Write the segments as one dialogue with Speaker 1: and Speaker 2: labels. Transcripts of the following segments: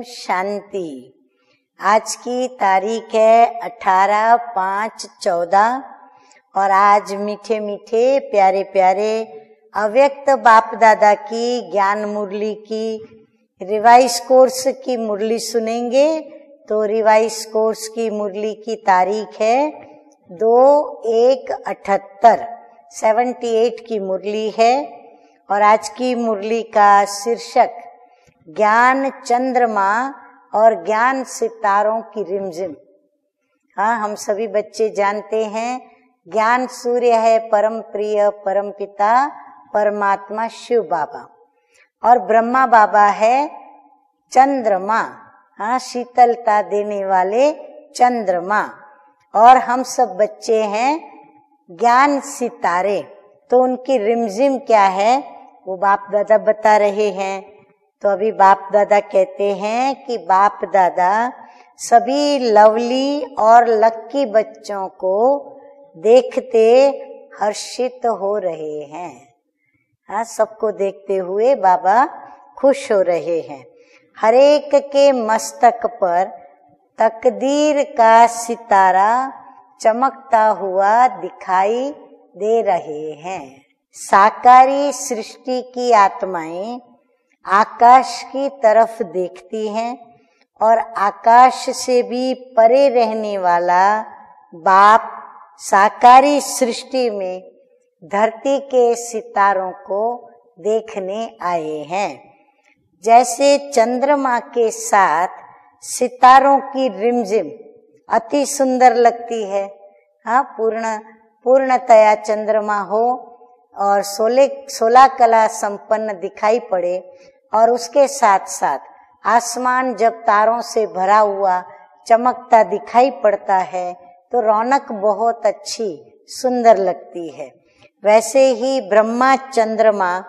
Speaker 1: शांति। आज की तारीख है 18/5/14 और आज मीठे मीठे प्यारे प्यारे अव्यक्त बाप दादा की ज्ञान मुरली की रिवाइज कोर्स की मुरली सुनेंगे। तो रिवाइज कोर्स की मुरली की तारीख है 2/1/78 78 की मुरली है और आज की मुरली का शीर्षक ज्ञान चंद्रमा और ज्ञान सितारों की रिमझिम। हाँ, हम सभी बच्चे जानते हैं ज्ञान सूर्य है, परम प्रिय परम पिता परमात्मा शिव बाबा, और ब्रह्मा बाबा है चंद्रमा। हाँ, शीतलता देने वाले चंद्रमा, और हम सब बच्चे हैं ज्ञान सितारे। तो उनकी रिमझिम क्या है वो बाप दादा बता रहे हैं। तो अभी बाप दादा कहते हैं कि बाप दादा सभी लवली और लक्की बच्चों को देखते हर्षित हो रहे हैं। हाँ, सबको देखते हुए बाबा खुश हो रहे हैं। हर एक के मस्तक पर तकदीर का सितारा चमकता हुआ दिखाई दे रहे हैं। साकारी सृष्टि की आत्माएं आकाश की तरफ देखती हैं और आकाश से भी परे रहने वाला बाप साकारी सृष्टि में धरती के सितारों को देखने आए हैं। जैसे चंद्रमा के साथ सितारों की रिमझिम अति सुंदर लगती है। हाँ, पूर्णतया चंद्रमा हो और 16 कला संपन्न दिखाई पड़े और उसके साथ साथ आसमान जब तारों से भरा हुआ चमकता दिखाई पड़ता है तो रौनक बहुत अच्छी सुंदर लगती है। वैसे ही ब्रह्मा चंद्रमा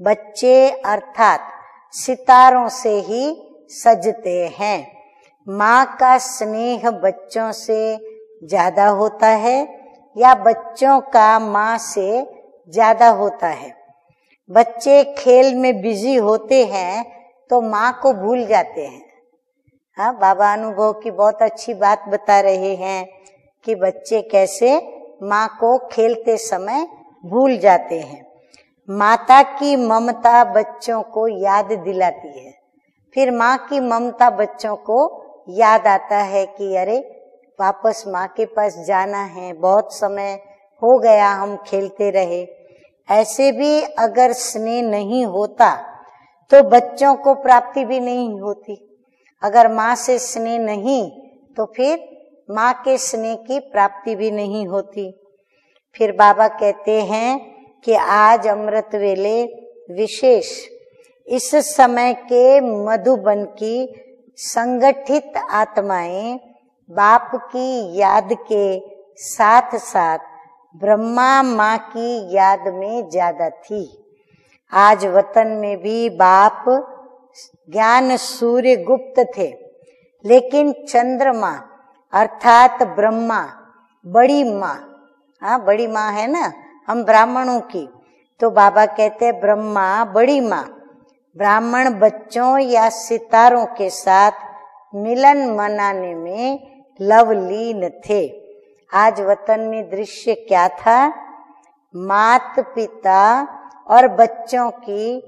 Speaker 1: बच्चे अर्थात सितारों से ही सजते हैं। माँ का स्नेह बच्चों से ज्यादा होता है या बच्चों का माँ से ज्यादा होता है। बच्चे खेल में बिजी होते हैं तो माँ को भूल जाते हैं। हाँ, बाबा अनुभव की बहुत अच्छी बात बता रहे हैं कि बच्चे कैसे माँ को खेलते समय भूल जाते हैं। माता की ममता बच्चों को याद दिलाती है, फिर माँ की ममता बच्चों को याद आता है कि अरे वापस माँ के पास जाना है, बहुत समय हो गया हम खेलते रहे। ऐसे भी अगर स्नेह नहीं होता तो बच्चों को प्राप्ति भी नहीं होती। अगर माँ से स्नेह नहीं तो फिर माँ के स्नेह की प्राप्ति भी नहीं होती। फिर बाबा कहते हैं कि आज अमृत वेले विशेष इस समय के मधुबन की संगठित आत्माएं बाप की याद के साथ साथ ब्रह्मा माँ की याद में ज्यादा थी। आज वतन में भी बाप ज्ञान सूर्य गुप्त थे, लेकिन चंद्रमा अर्थात ब्रह्मा बड़ी माँ, हाँ बड़ी माँ है ना हम ब्राह्मणों की, तो बाबा कहते हैं ब्रह्मा बड़ी माँ ब्राह्मण बच्चों या सितारों के साथ मिलन मनाने में लवलीन थे। आज वतन में दृश्य क्या था? मात पिता और बच्चों की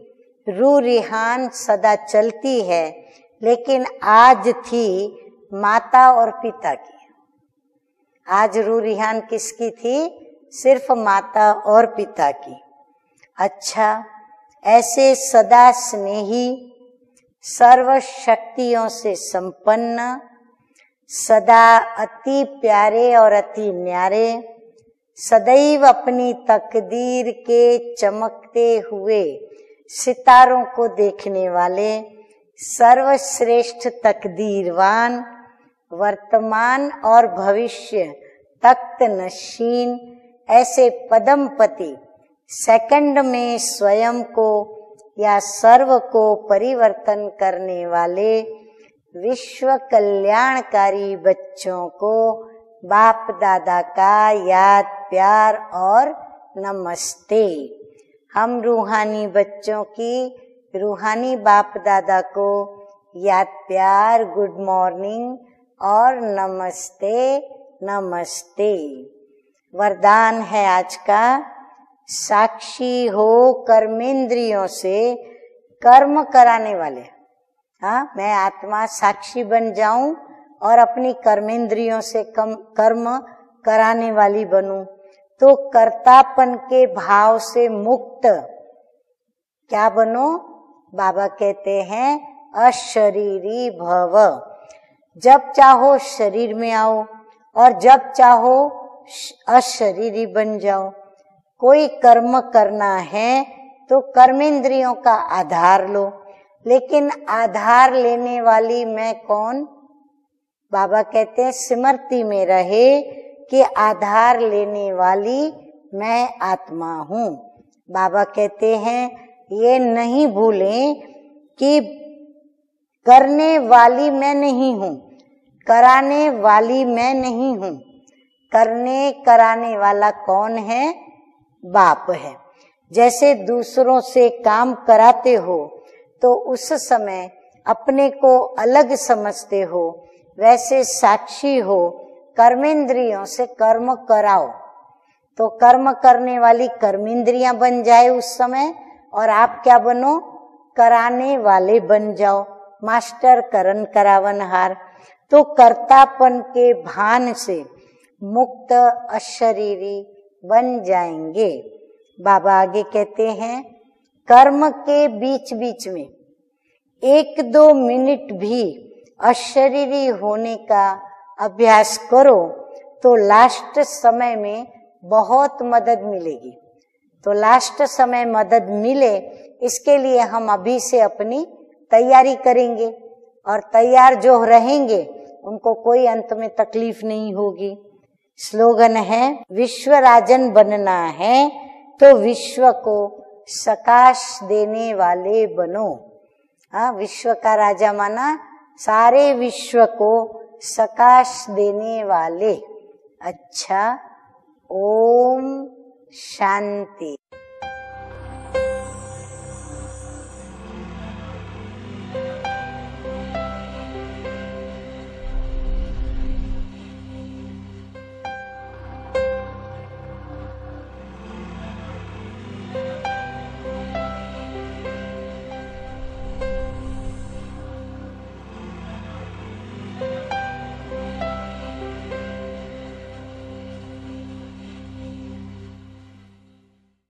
Speaker 1: रू रिहान सदा चलती है, लेकिन आज थी माता और पिता की। आज रू रिहान किसकी थी? सिर्फ माता और पिता की। अच्छा, ऐसे सदा स्नेही सर्व शक्तियों से संपन्न सदा अति प्यारे और अति न्यारे सदैव अपनी तकदीर के चमकते हुए सितारों को देखने वाले सर्वश्रेष्ठ तकदीरवान वर्तमान और भविष्य तख्त नशीन ऐसे पदमपति सेकंड में स्वयं को या सर्व को परिवर्तन करने वाले विश्व कल्याणकारी बच्चों को बाप दादा का याद प्यार और नमस्ते। हम रूहानी बच्चों की रूहानी बाप दादा को याद प्यार, गुड मॉर्निंग और नमस्ते नमस्ते। वरदान है आज का, साक्षी हो कर्मेंद्रियों से कर्म कराने वाले। हाँ, मैं आत्मा साक्षी बन जाऊं और अपनी कर्मेंद्रियों से कर्म कराने वाली बनूं, तो कर्तापन के भाव से मुक्त क्या बनो? बाबा कहते हैं अशरीरी भव। जब चाहो शरीर में आओ और जब चाहो अशरीरी बन जाओ। कोई कर्म करना है तो कर्मेंद्रियों का आधार लो, लेकिन आधार लेने वाली मैं कौन? बाबा कहते हैं स्मृति में रहे कि आधार लेने वाली मैं आत्मा हूँ। बाबा कहते हैं ये नहीं भूलें कि करने वाली मैं नहीं हूँ, कराने वाली मैं नहीं हूँ। करने कराने वाला कौन है? बाप है। जैसे दूसरों से काम कराते हो तो उस समय अपने को अलग समझते हो, वैसे साक्षी हो, कर्मेंद्रियों से कर्म कराओ तो कर्म करने वाली कर्मेंद्रियां बन जाए उस समय, और आप क्या बनो? कराने वाले बन जाओ, मास्टर करन करावनहार। तो कर्तापन के भान से मुक्त अशरीरी बन जाएंगे। बाबा आगे कहते हैं कर्म के बीच बीच में 1-2 मिनट भी अशरीरी होने का अभ्यास करो तो लास्ट समय में बहुत मदद मिलेगी। तो लास्ट समय मदद मिले इसके लिए हम अभी से अपनी तैयारी करेंगे, और तैयार जो रहेंगे उनको कोई अंत में तकलीफ नहीं होगी। स्लोगन है विश्व राजन बनना है तो विश्व को सकाश देने वाले बनो। हाँ, विश्व का राजा माना सारे विश्व को सकाश देने वाले। अच्छा, ओम शांति।